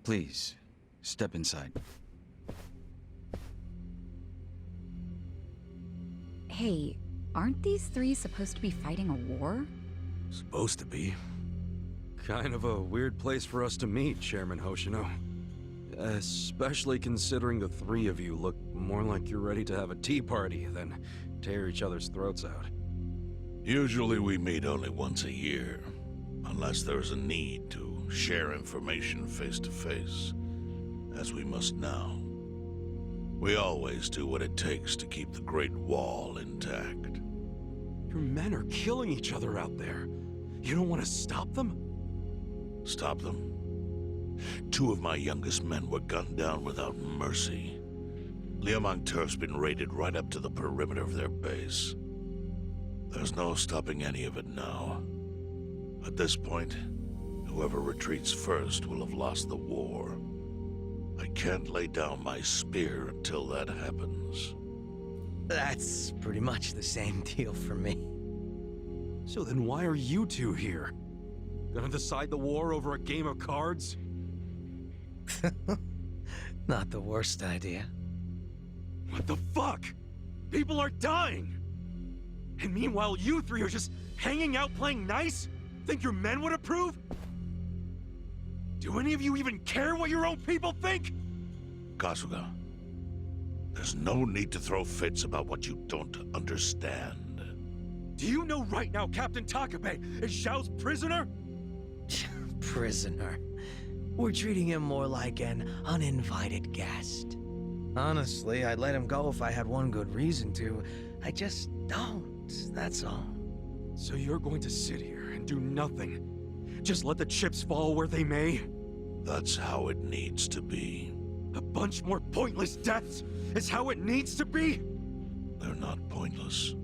Please, step inside. Hey, aren't these three supposed to be fighting a war? Supposed to be. Kind of a weird place for us to meet, Chairman Hoshino. Especially considering the three of you look more like you're ready to have a tea party than tear each other's throats out. Usually we meet only once a year, unless there's a need to share information face to face, as we must now. We always do what it takes to keep the Great Wall intact. Your men are killing each other out there. You don't want to stop them? Stop them? 2 of my youngest men were gunned down without mercy. Liumang Turf's been raided right up to the perimeter of their base. There's no stopping any of it now. At this point, whoever retreats first will have lost the war. I can't lay down my spear until that happens. That's pretty much the same deal for me. So then why are you two here? Gonna decide the war over a game of cards? Not the worst idea. What the fuck? People are dying! And meanwhile you three are just hanging out playing nice? Think your men would approve? Do any of you even care what your own people think? Kasuga, there's no need to throw fits about what you don't understand. Do you know right now Captain Takabe is Xiao's prisoner? Prisoner. We're treating him more like an uninvited guest. Honestly, I'd let him go if I had one good reason to. I just don't, that's all. So you're going to sit here and do nothing? Just let the chips fall where they may? That's how it needs to be. A bunch more pointless deaths is how it needs to be? They're not pointless.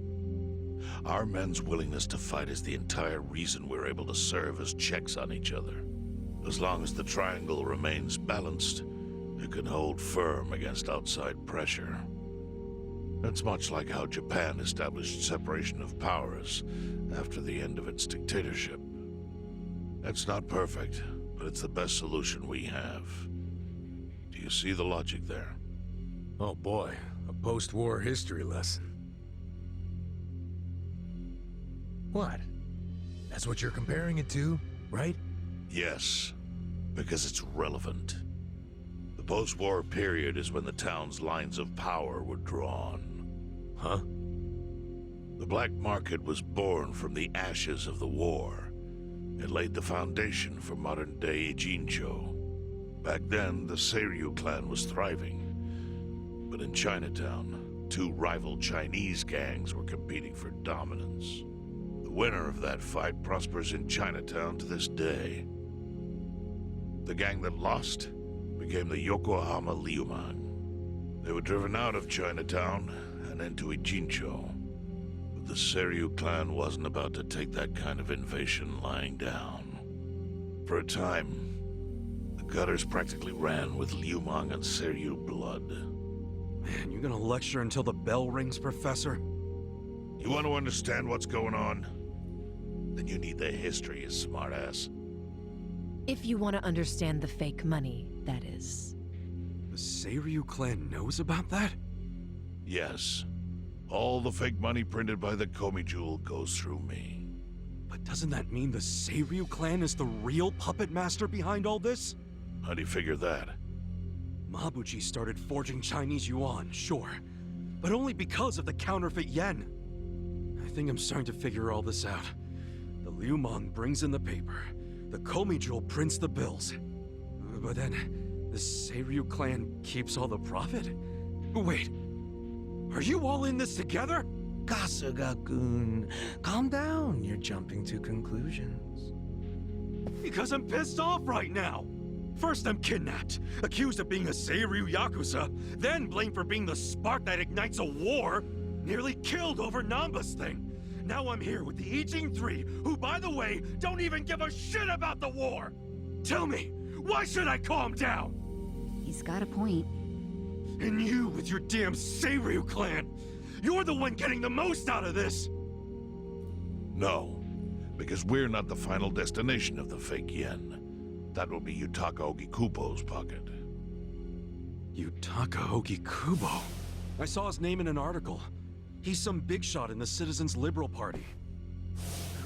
Our men's willingness to fight is the entire reason we're able to serve as checks on each other. As long as the triangle remains balanced, it can hold firm against outside pressure. It's much like how Japan established separation of powers after the end of its dictatorship. It's not perfect, but it's the best solution we have. Do you see the logic there? Oh boy, a post-war history lesson. What? That's what you're comparing it to, right? Yes, because it's relevant. The post-war period is when the town's lines of power were drawn. Huh? The black market was born from the ashes of the war. It laid the foundation for modern-day Jincho. Back then, the Ryu clan was thriving. But in Chinatown, 2 rival Chinese gangs were competing for dominance. The winner of that fight prospers in Chinatown to this day. The gang that lost became the Yokohama Liumang. They were driven out of Chinatown and into Ijincho. But the Ryu clan wasn't about to take that kind of invasion lying down. For a time, the gutters practically ran with Liumang and Ryu blood. Man, you gonna lecture until the bell rings, Professor? You want to understand what's going on? Then you need the history, you smartass. If you want to understand the fake money, that is. The Ryu clan knows about that? Yes. All the fake money printed by the Komi Jewel goes through me. But doesn't that mean the Ryu clan is the real puppet master behind all this? How do you figure that? Mabuchi started forging Chinese yuan, sure. But only because of the counterfeit yen. I think I'm starting to figure all this out. The Liumang brings in the paper. The Komi Jewel prints the bills. But then, the Ryu clan keeps all the profit? Wait, are you all in this together? Kasuga-kun, calm down. You're jumping to conclusions. Because I'm pissed off right now. First I'm kidnapped, accused of being a Ryu Yakuza, then blamed for being the spark that ignites a war, nearly killed over Namba's thing. Now I'm here with the Ijin 3, who, by the way, don't even give a shit about the war! Tell me, why should I calm down? He's got a point. And you with your damn Ryu clan, you're the one getting the most out of this! No, because we're not the final destination of the fake yen. That will be Yutaka Ogikubo's pocket. Yutaka Ogikubo. I saw his name in an article. He's some big shot in the Citizens Liberal Party.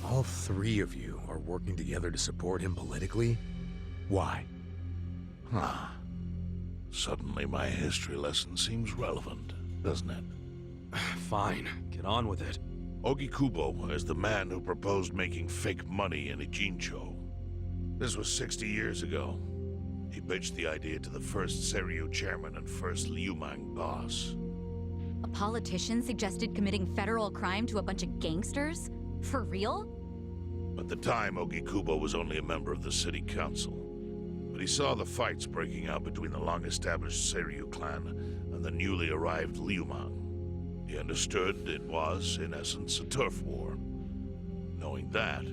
All three of you are working together to support him politically? Why? Huh. Suddenly my history lesson seems relevant, doesn't it? Fine, get on with it. Ogikubo is the man who proposed making fake money in Ijincho. This was 60 years ago. He pitched the idea to the first Seiryu chairman and first Liumang boss. A politician suggested committing federal crime to a bunch of gangsters? For real? At the time, Ogikubo was only a member of the city council. But he saw the fights breaking out between the long-established Seiryu clan and the newly arrived Liumang. He understood it was, in essence, a turf war. Knowing that,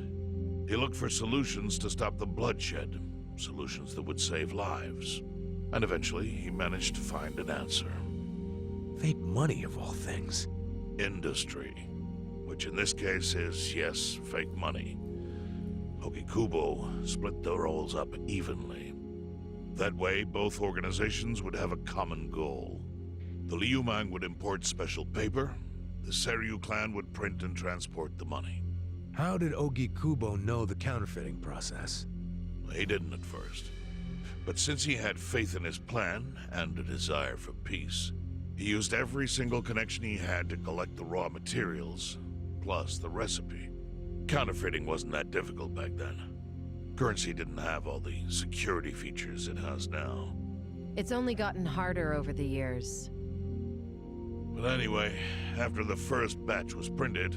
he looked for solutions to stop the bloodshed, solutions that would save lives. And eventually, he managed to find an answer. Fake money, of all things. Industry. Which in this case is, yes, fake money. Ogikubo split the roles up evenly. That way, both organizations would have a common goal. The Liumang would import special paper, the Seiryu clan would print and transport the money. How did Ogikubo know the counterfeiting process? He didn't at first. But since he had faith in his plan and a desire for peace, he used every single connection he had to collect the raw materials, plus the recipe. Counterfeiting wasn't that difficult back then. Currency didn't have all the security features it has now. It's only gotten harder over the years. But anyway, after the first batch was printed,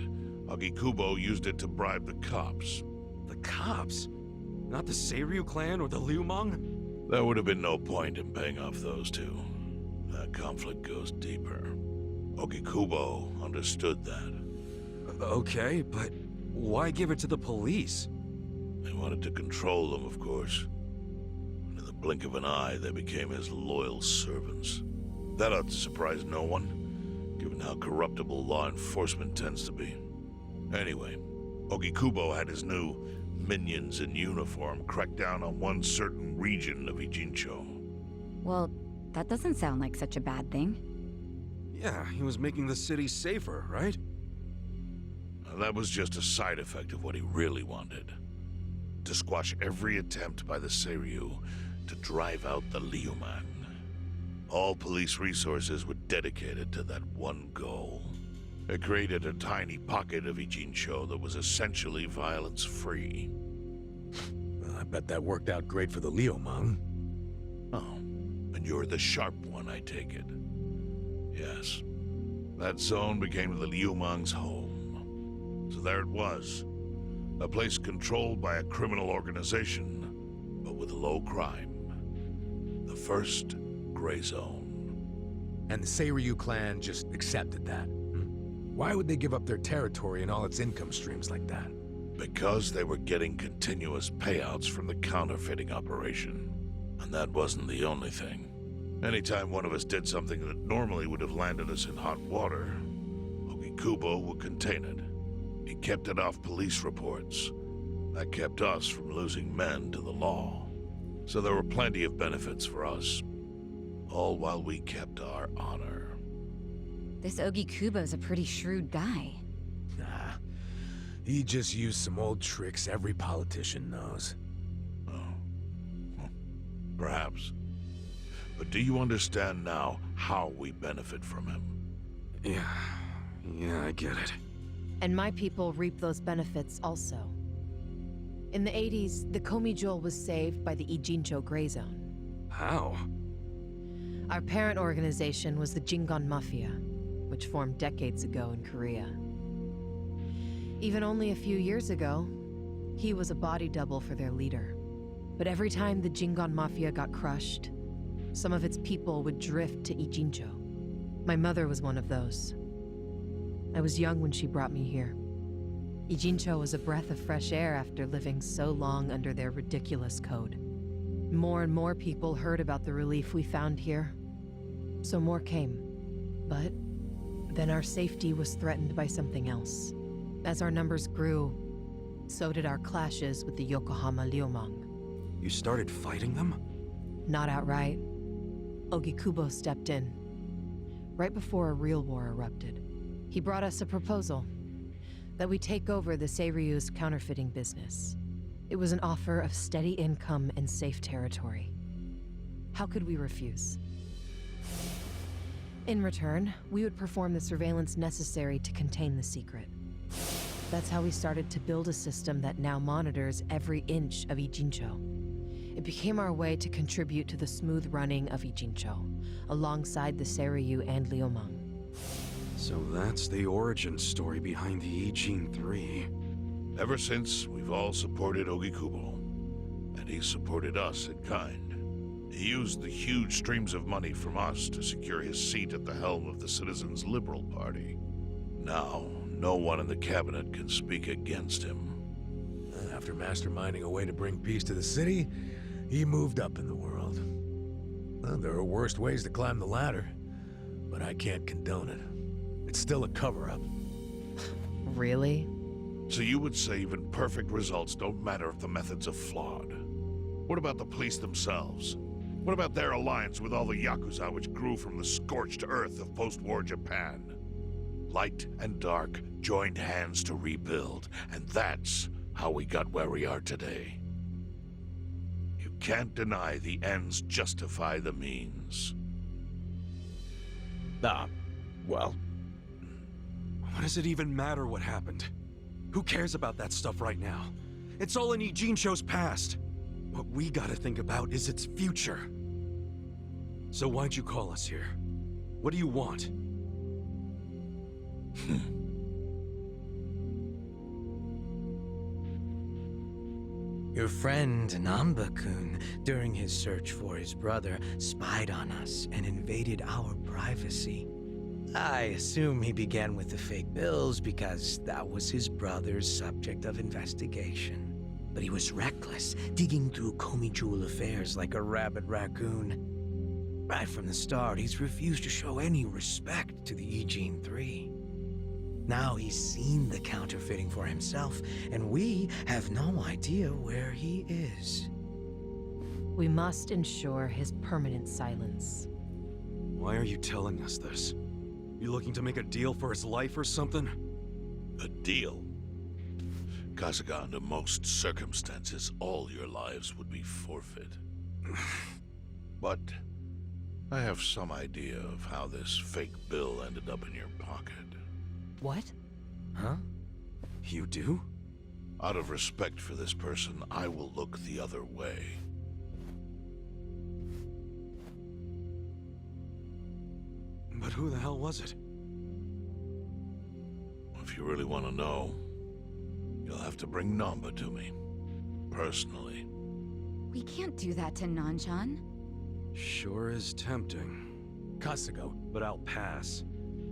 Ogikubo used it to bribe the cops. The cops? Not the Seiryu clan or the Liumang? There would have been no point in paying off those two. That conflict goes deeper. Ogikubo understood that. Okay, but why give it to the police? They wanted to control them, of course. In the blink of an eye, they became his loyal servants. That ought to surprise no one, given how corruptible law enforcement tends to be. Anyway, Ogikubo had his new minions in uniform crack down on one certain region of Ijincho. Well, that doesn't sound like such a bad thing. Yeah, he was making the city safer, right? That was just a side effect of what he really wanted. To squash every attempt by the Seiryu to drive out the Liumang. All police resources were dedicated to that one goal. It created a tiny pocket of Ijincho that was essentially violence-free. Well, I bet that worked out great for the Liumang. Oh, and you're the sharp one, I take it. Yes. That zone became the Liumang's home. So there it was. A place controlled by a criminal organization, but with low crime. The first gray zone. And the Seiryu clan just accepted that. Why would they give up their territory and all its income streams like that? Because they were getting continuous payouts from the counterfeiting operation. And that wasn't the only thing. Anytime one of us did something that normally would have landed us in hot water, Ogikubo would contain it. He kept it off police reports. That kept us from losing men to the law. So there were plenty of benefits for us. All while we kept our honor. This Ogikubo's a pretty shrewd guy. Nah, he just used some old tricks every politician knows. Oh. Well, perhaps. But do you understand now how we benefit from him? Yeah, I get it. And my people reap those benefits also. In the 80s, the Komijol was saved by the Ijincho Gray Zone. How? Our parent organization was the Jingon Mafia, which formed decades ago in Korea. Even only a few years ago, he was a body double for their leader. But every time the Jingon Mafia got crushed, some of its people would drift to Ijincho. My mother was one of those. I was young when she brought me here. Ijincho was a breath of fresh air after living so long under their ridiculous code. More and more people heard about the relief we found here, so more came. But then our safety was threatened by something else. As our numbers grew, so did our clashes with the Yokohama Liumang. You started fighting them? Not outright. Ogikubo stepped in. Right before a real war erupted. He brought us a proposal. That we take over the Seiryu's counterfeiting business. It was an offer of steady income and safe territory. How could we refuse? In return, we would perform the surveillance necessary to contain the secret. That's how we started to build a system that now monitors every inch of Ijincho. It became our way to contribute to the smooth running of Ijincho, alongside the Seiryu and Liumang. So that's the origin story behind the Ijin 3. Ever since, we've all supported Ogikubo, and he supported us in kind. He used the huge streams of money from us to secure his seat at the helm of the Citizens' Liberal Party. Now, no one in the cabinet can speak against him. After masterminding a way to bring peace to the city, he moved up in the world. Well, there are worse ways to climb the ladder, but I can't condone it. It's still a cover-up. Really? So you would say even perfect results don't matter if the methods are flawed? What about the police themselves? What about their alliance with all the Yakuza which grew from the scorched earth of post-war Japan? Light and dark joined hands to rebuild, and that's how we got where we are today. You can't deny the ends justify the means. Well, What does it even matter what happened? Who cares about that stuff right now? It's all in Ijincho's past. What we gotta think about is its future. So why'd you call us here? What do you want? Your friend Namba-kun, during his search for his brother, spied on us and invaded our privacy. I assume he began with the fake bills because that was his brother's subject of investigation. But he was reckless, digging through Komi Jewel affairs like a rabid raccoon. Right from the start, he's refused to show any respect to the Ijin 3. Now he's seen the counterfeiting for himself, and we have no idea where he is. We must ensure his permanent silence. Why are you telling us this? You looking to make a deal for his life or something? A deal? Kasuga, under most circumstances, all your lives would be forfeit. But I have some idea of how this fake bill ended up in your pocket. What? Huh? You do? Out of respect for this person, I will look the other way. But who the hell was it? If you really want to know, you'll have to bring Namba to me. Personally. We can't do that to Nanchan. Sure is tempting. Kasuga, But I'll pass.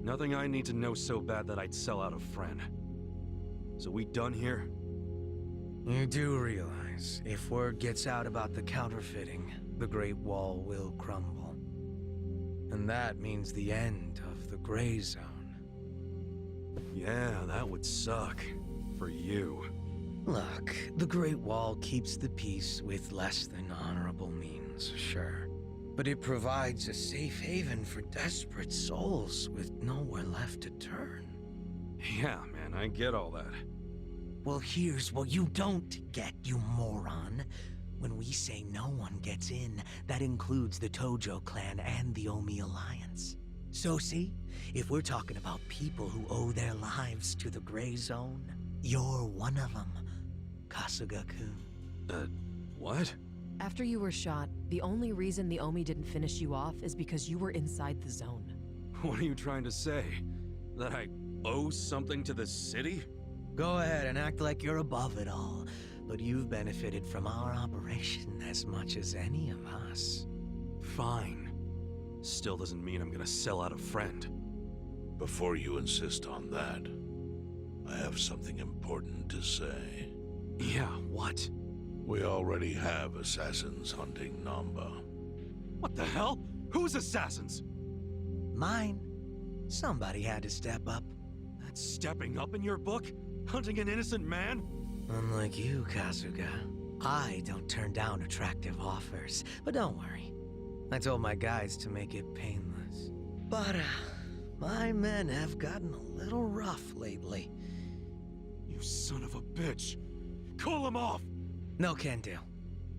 Nothing I need to know so bad that I'd sell out a friend. So we done here? You do realize, if word gets out about the counterfeiting, the Great Wall will crumble. And that means the end of the Gray Zone. Yeah, that would suck. For you. Look, the Great Wall keeps the peace with less than honorable means, sure. But it provides a safe haven for desperate souls with nowhere left to turn. Yeah, man, I get all that. Well, here's what you don't get, you moron. When we say no one gets in, that includes the Tojo Clan and the Omi Alliance. So see, if we're talking about people who owe their lives to the Gray Zone, you're one of them, Kasuga-kun. What? After you were shot, the only reason the Omi didn't finish you off is because you were inside the zone. What are you trying to say? That I owe something to the city? Go ahead and act like you're above it all, but you've benefited from our operation as much as any of us. Fine. Still doesn't mean I'm gonna sell out a friend. Before you insist on that, I have something important to say. Yeah, what? We already have assassins hunting Namba. What the hell? Who's assassins? Mine. Somebody had to step up. That's stepping up in your book? Hunting an innocent man? Unlike you, Kasuga. I don't turn down attractive offers, but don't worry. I told my guys to make it painless. But, my men have gotten a little rough lately. You son of a bitch! Call him off! No can do.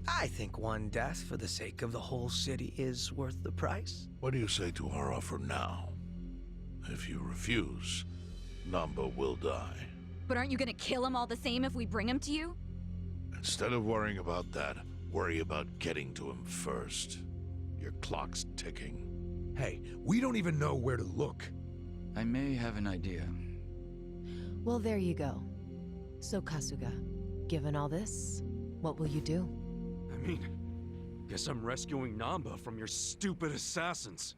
I think one death for the sake of the whole city is worth the price. What do you say to our offer now? If you refuse, Namba will die. But aren't you gonna kill him all the same if we bring him to you? Instead of worrying about that, worry about getting to him first. Your clock's ticking. Hey, we don't even know where to look. I may have an idea. Well, there you go. So, Kasuga, given all this, what will you do? I mean, guess I'm rescuing Namba from your stupid assassins.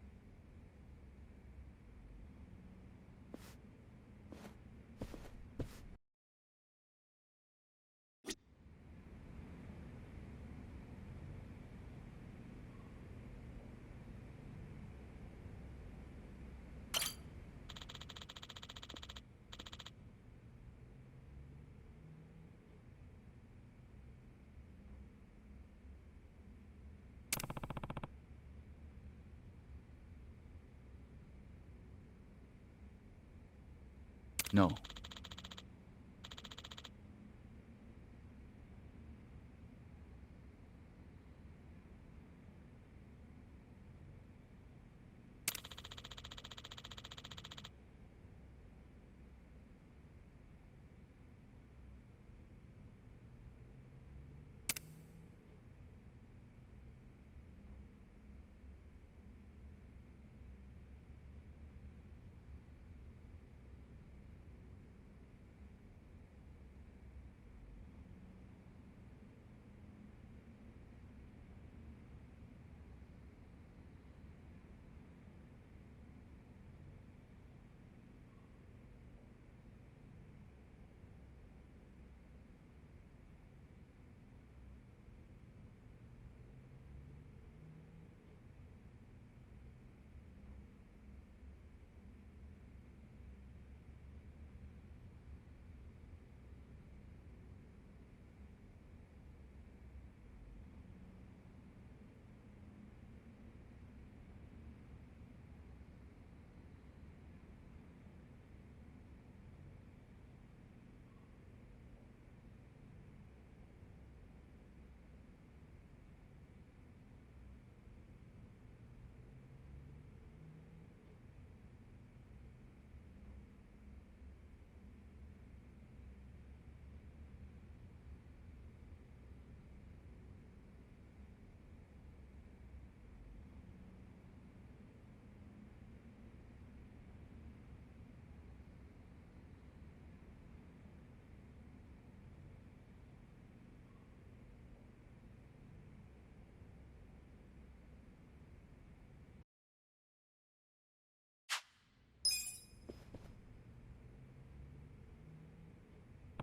No.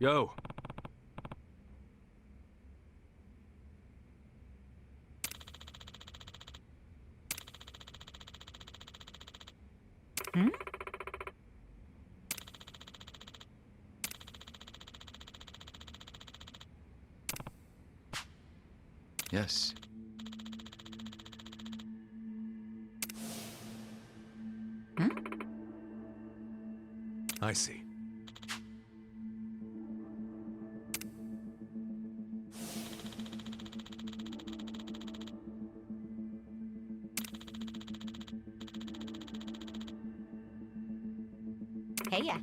Yo. Hmm? Yes. Hmm? I see. Hey, yeah.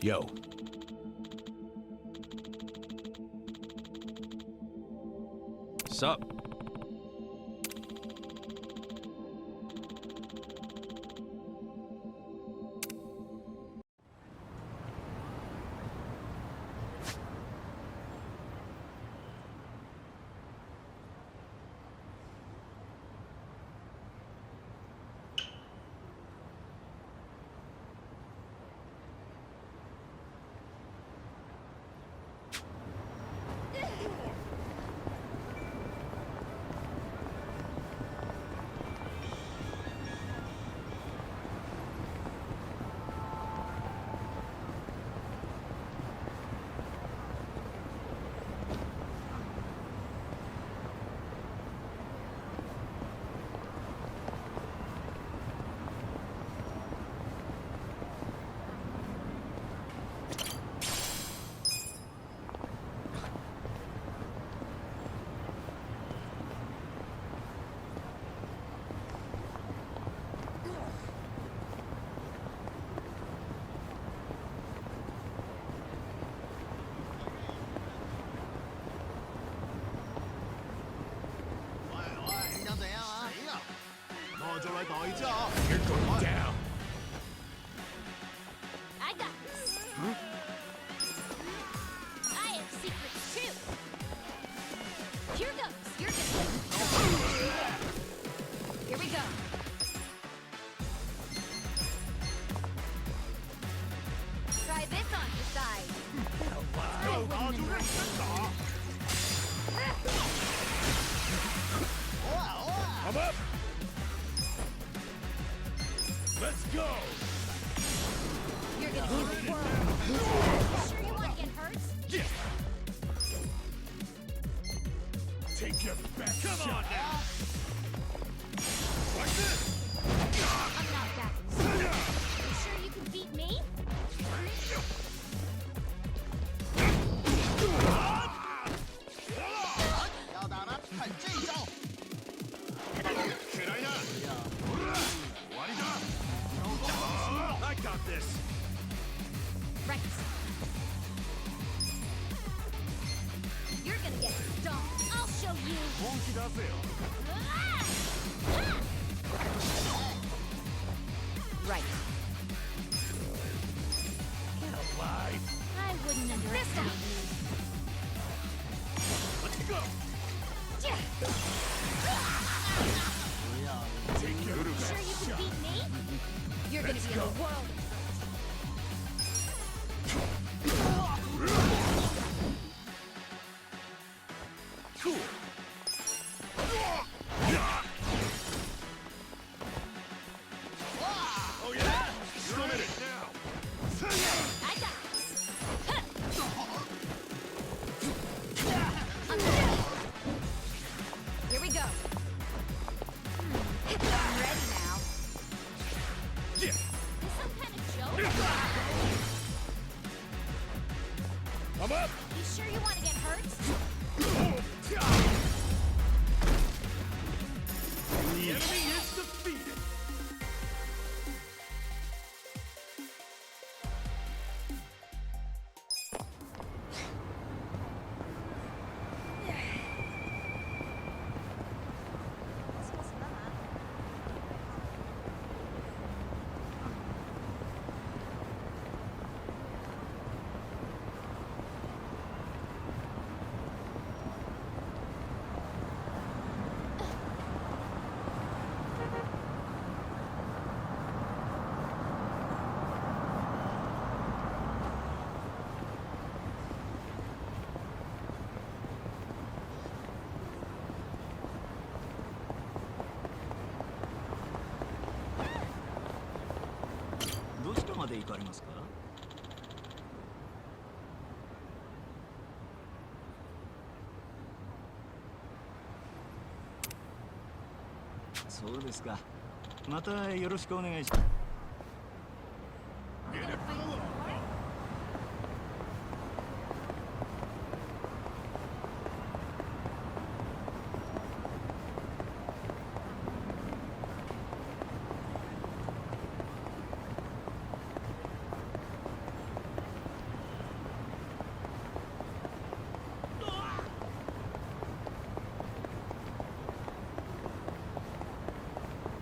Yo. Sup? You're going down. I got this. I have secrets too. Here goes. You're gonna. Here we go. Try this on your side. I wouldn't embrace I'm up. Let's go. You're gonna feel the world. Sure you want to get hurt? Yeah. Take your best shot. On now. Like this. I'm not that. You sure you can beat me? I got this. Right. You're gonna get stomped. I'll show you. Ah! Ah! Right. Get alive. I wouldn't underestimate you. Let's go. Yeah. Take your Sure you can beat me? You're gonna be in the world. Cool. Oh yeah? You're in it now. I got this. I'm ready. Here we go. I'm ready now. Yeah. This some kind of joke? I'm up. You sure you want to get hurt? The enemy is defeated. Yes. そうですか。またよろしくお願いします。